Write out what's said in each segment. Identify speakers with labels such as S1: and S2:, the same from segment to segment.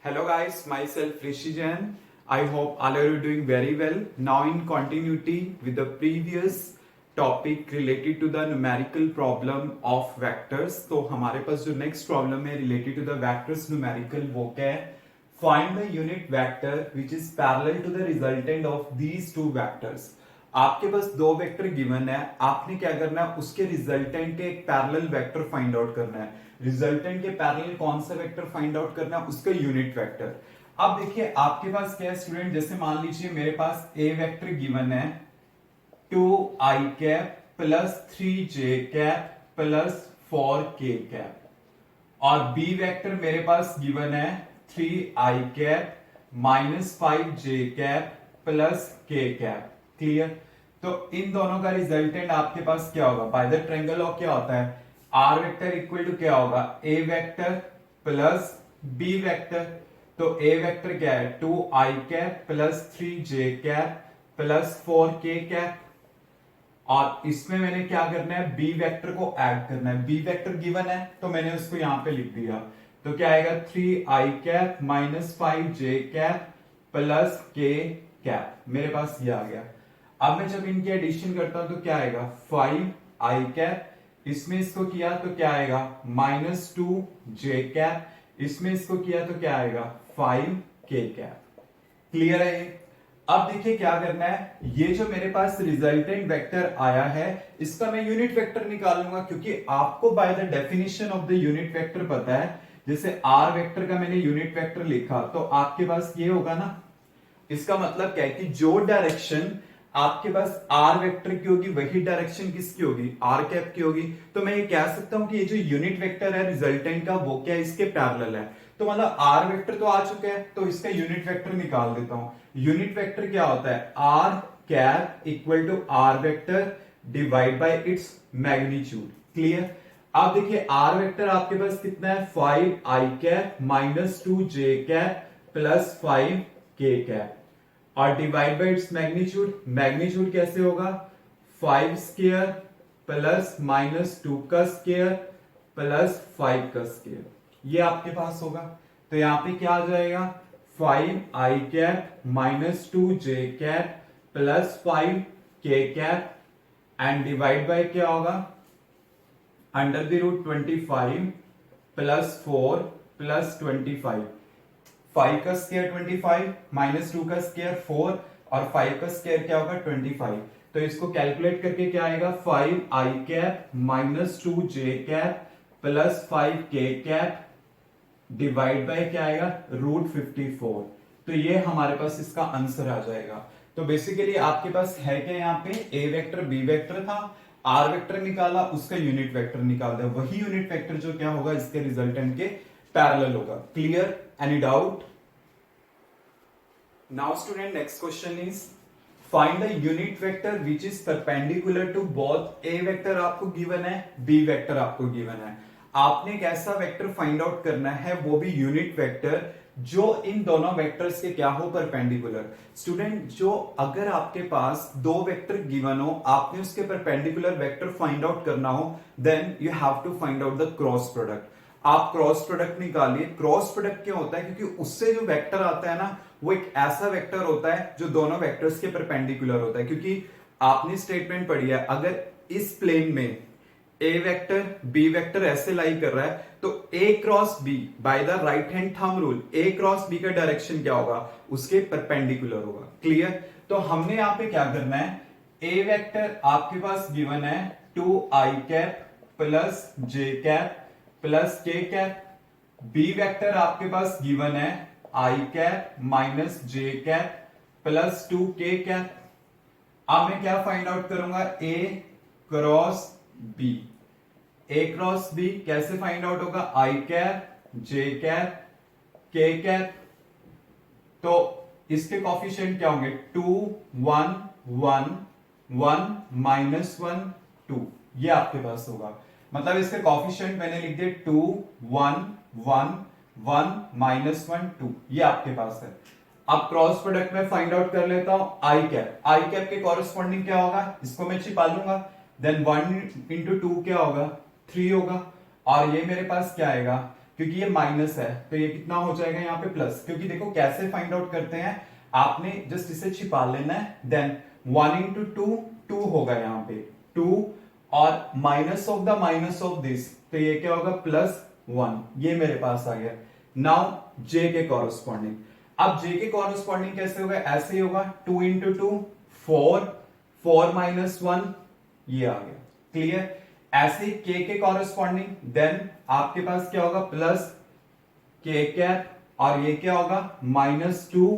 S1: Hello guys, myself Rishi Jain. I hope all of you are doing very well. Now in continuity with the previous topic related to the numerical problem of vectors. तो हमारे पास जो next problem है related to the vectors numerical वो क्या है? Find the unit vector which is parallel to the resultant of these two vectors. आपके पास दो vector given है, आपने क्या करना है उसके रिजल्टेंट के एक पैरेलल वेक्टर फाइंड आउट करना है। रिजल्टेंट के पैरेलल कौन सा वेक्टर फाइंड आउट करना है, उसका यूनिट वेक्टर। अब देखिए आपके पास क्या है स्टूडेंट, जैसे मान लीजिए मेरे पास ए वेक्टर गिवन है 2i cap plus 3j cap plus 4k cap और बी वेक्टर मेरे पास गिवन है 3i cap minus 5j cap plus k cap. Clear? तो इन दोनों का रिजल्टेंट आपके पास क्या होगा, बाय द ट्रायंगल लॉ क्या होता है, आर वेक्टर इक्वल टू क्या होगा, ए वेक्टर प्लस बी वेक्टर। तो ए वेक्टर क्या है 2i cap plus 3j cap plus 4k cap और इसमें मैंने क्या करना है बी वेक्टर को ऐड करना है। बी वेक्टर गिवन है तो मैंने उसको यहां पे लिख दिया। तो क्या आएगा 3i cap minus 5j cap plus k cap, मेरे पास ये आ गया। अब मैं जब इनकी एडिशन करता हूं तो क्या आएगा 5i कैप, इसमें इसको किया तो क्या आएगा माइनस 2j कैप, इसमें इसको किया तो क्या आएगा 5k कैप। क्लियर है ये? अब देखिए क्या करना है, ये जो मेरे पास रिजल्टेंट वेक्टर आया है इसका मैं यूनिट वेक्टर निकालूंगा, क्योंकि आपको by the definition of the unit vector पता है। जैसे आर वेक्टर का मैंने यूनिट वेक्टर लिखा तो आपके पास ये होगा ना, इसका मतलब क्या है कि जो डायरेक्शन आपके पास आर वेक्टर की होगी वही डायरेक्शन किसकी होगी, आर कैप की होगी। तो मैं ये कह सकता हूं कि ये जो यूनिट वेक्टर है रिजल्टेंट का वो क्या है, इसके पैरेलल है। तो मतलब आर वेक्टर तो आ चुका है तो इसका यूनिट वेक्टर निकाल देता हूं। यूनिट वेक्टर क्या होता है, R cap equal to R vector divide by its magnitude. Clear? अब देखिए आर वेक्टर आपके पास कितना है 5i cap minus 2j cap plus 5k cap और divide by its magnitude. Magnitude कैसे होगा 5 स्क्वायर प्लस माइनस 2 का स्क्वायर प्लस 5 का स्क्वायर, ये आपके पास होगा। तो यहां पे क्या आ जाएगा 5i cap minus 2j cap plus 5k cap and divide by क्या होगा under the root 25 plus 4 plus 25। 5 का स्क्वायर 25 माइनस 2 का स्क्वायर 4 और 5 का स्क्वायर क्या होगा 25। तो इसको कैलकुलेट करके क्या आएगा 5i cap minus 2j cap plus 5k cap divide by क्या आएगा रूट 54। तो ये हमारे पास इसका आंसर आ जाएगा। तो बेसिकली आपके पास है क्या, यहाँ पे ए वेक्टर बी वेक्टर था, आर वेक्टर निकाला, उसका यूनिट वेक्टर निकाल दिया, वही यूनिट वेक्टर जो क्या होगा इसके रिजल्टेंट के पैरेलल होगा। Clear? Any doubt? Now student next question is find the unit vector which is perpendicular to both. A vector आपको गिवन है, बी वेक्टर आपको गिवन है, आपने एक ऐसा वेक्टर फाइंड आउट करना है वो भी यूनिट वेक्टर जो इन दोनों वेक्टर्स के क्या हो परपेंडिकुलर। स्टूडेंट जो अगर आपके पास दो वेक्टर गिवन हो, आपने उसके परपेंडिकुलर वेक्टर फाइंड आउट करना हो, then you have to find out the cross product. आप क्रॉस प्रोडक्ट निकालिए। क्रॉस प्रोडक्ट क्यों होता है, क्योंकि उससे जो वेक्टर आता है ना वो एक ऐसा वेक्टर होता है जो दोनों वेक्टर्स के परपेंडिकुलर होता है। क्योंकि आपने स्टेटमेंट पढ़ी है, अगर इस प्लेन में ए वेक्टर बी वेक्टर ऐसे लाई कर रहा है तो A cross B by the right hand thumb rule A cross B का डायरेक्शन क्या होगा, उसके परपेंडिकुलर होगा। क्लियर? तो हमने यहां पे क्या करना है, ए वेक्टर आपके पास गिवन है 2i cap plus j cap plus k cap, B vector आपके पास गिवन है i cap minus j cap plus 2k cap. अब मैं क्या फाइंड आउट करूंगा, a cross b। a cross b कैसे फाइंड आउट होगा, i cap j cap k cap. तो इसके कॉफिशिएंट क्या होंगे 2 1 1 1 माइनस 1 2, ये आपके पास होगा। मतलब इसके कॉफिशिएंट मैंने लिख दिए 2 1 1 1 माइनस 1 2, ये आपके पास है। अब क्रॉस प्रोडक्ट में फाइंड आउट कर लेता हूं आई कैप। आई कैप के कॉरेस्पॉन्डिंग क्या होगा, इसको मैं छिपा लूंगा। देन 1 इंटू 2 क्या होगा 3 होगा और ये मेरे पास क्या आएगा क्योंकि ये माइनस है तो ये कितना हो जाएगा यहाँ पे प्लस, क्योंकि देखो कैसे फाइंड आउट करते हैं, आपने जस्ट इसे छिपा लेना है, देन 1 इंटू 2 2 होगा यहाँ पे 2 और माइनस ऑफ दिस, तो ये क्या होगा प्लस 1, ये मेरे पास आ गया। नाउ जे के कॉरस्पॉन्डिंग, अब जे के कॉरस्पॉन्डिंग कैसे होगा, ऐसे ही होगा 2 इंटू 2 4 4 माइनस 1, ये आ गया, क्लियर। ऐसे ही के कॉरस्पॉन्डिंग देन आपके पास क्या होगा प्लस के कैप, और ये क्या होगा -2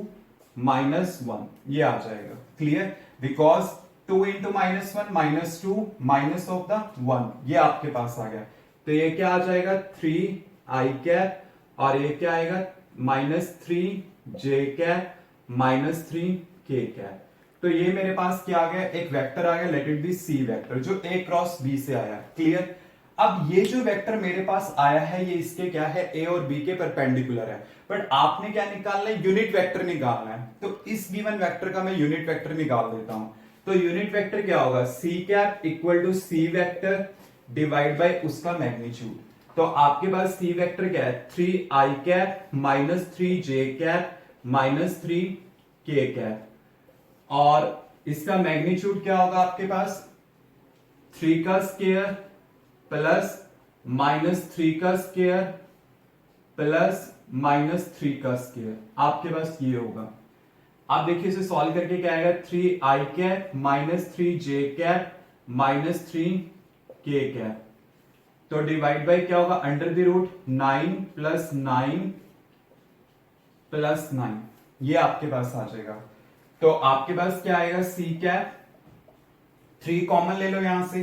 S1: -1, ये आ जाएगा, clear. Because 2 into -1 -2 minus of the 1, ये आपके पास आ गया, तो ये क्या आ जाएगा 3 आई कैप, और ये क्या आएगा -3 जे कैप -3 के कैप। तो ये मेरे पास क्या आ गया, एक वेक्टर आ गया, let it be C vector, जो a क्रॉस b से आया, क्लियर। अब ये जो वेक्टर मेरे पास आया है ये इसके क्या है, a और b के परपेंडिकुलर है, बट आपने क्या निकालना है, यूनिट वेक्टर निकालना है। तो इस गिवन वेक्टर का मैं यूनिट वेक्टर निकाल देता हूं। तो यूनिट वेक्टर क्या होगा, C cap equal to C vector divide by उसका मैग्नीट्यूड। तो आपके पास सी वेक्टर क्या है, 3 आई कैप -3 जे कैप -3 के कैप, और इसका मैग्नीट्यूड क्या होगा आपके पास 3 का स्क्वायर प्लस -3 का स्क्वायर प्लस -3 का स्क्वायर, आपके पास ये होगा। आप देखिए इसे सॉल्व करके क्या आएगा, 3 आई कैप -3 जे कैप -3 के कैप, तो डिवाइड बाय क्या होगा under the root 9 plus 9 plus 9, ये आपके पास आ जाएगा। तो आपके पास क्या आएगा, सी कैप 3 कॉमन ले लो, यहां से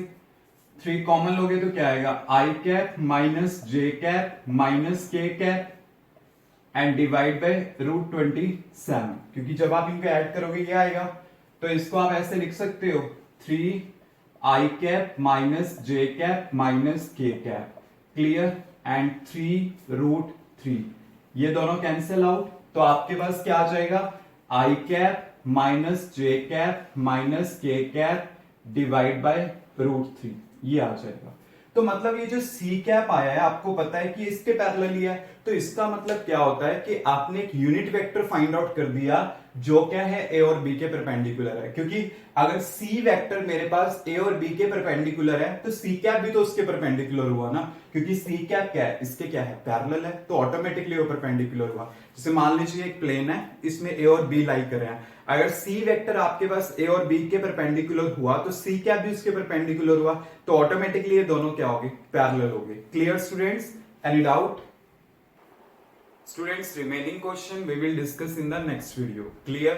S1: 3 कॉमन लोगे तो क्या आएगा, i cap minus j cap minus k cap and divide by root 27, क्योंकि जब आप इनको ऐड करोगे ये आएगा। तो इसको आप ऐसे लिख सकते हो 3 आई cap minus j cap minus k cap, clear, and 3 root 3, ये दोनों कैंसिल आउट, तो आपके पास क्या आ जाएगा, आई cap minus j cap minus k cap divide by root 3, ये आ जाएगा। तो मतलब ये जो सी कैप आया है आपको पता है कि इसके पैरेलल ही है, तो इसका मतलब क्या होता है कि आपने एक यूनिट वेक्टर फाइंड आउट कर दिया जो क्या है ए और बी के परपेंडिकुलर है, क्योंकि अगर सी वेक्टर मेरे पास ए और बी के परपेंडिकुलर है तो सी कैप भी तो उसके परपेंडिकुलर हुआ ना, क्योंकि सी कैप क्या है, इसके क्या है पैरेलल है, तो ऑटोमेटिकली वो परपेंडिकुलर हुआ। जैसे मान लीजिए एक प्लेन है, इसमें ए और बी लाई कर रहे हैं, अगर सी वेक्टर आपके पास ए और बी के परपेंडिकुलर हुआ तो सी कैप भी उसके परपेंडिकुलर हुआ, तो ऑटोमेटिकली ये दोनों क्या होंगे, पैरेलल होंगे। Clear students, any doubt? Students, remaining question we will discuss in the next video. Clear?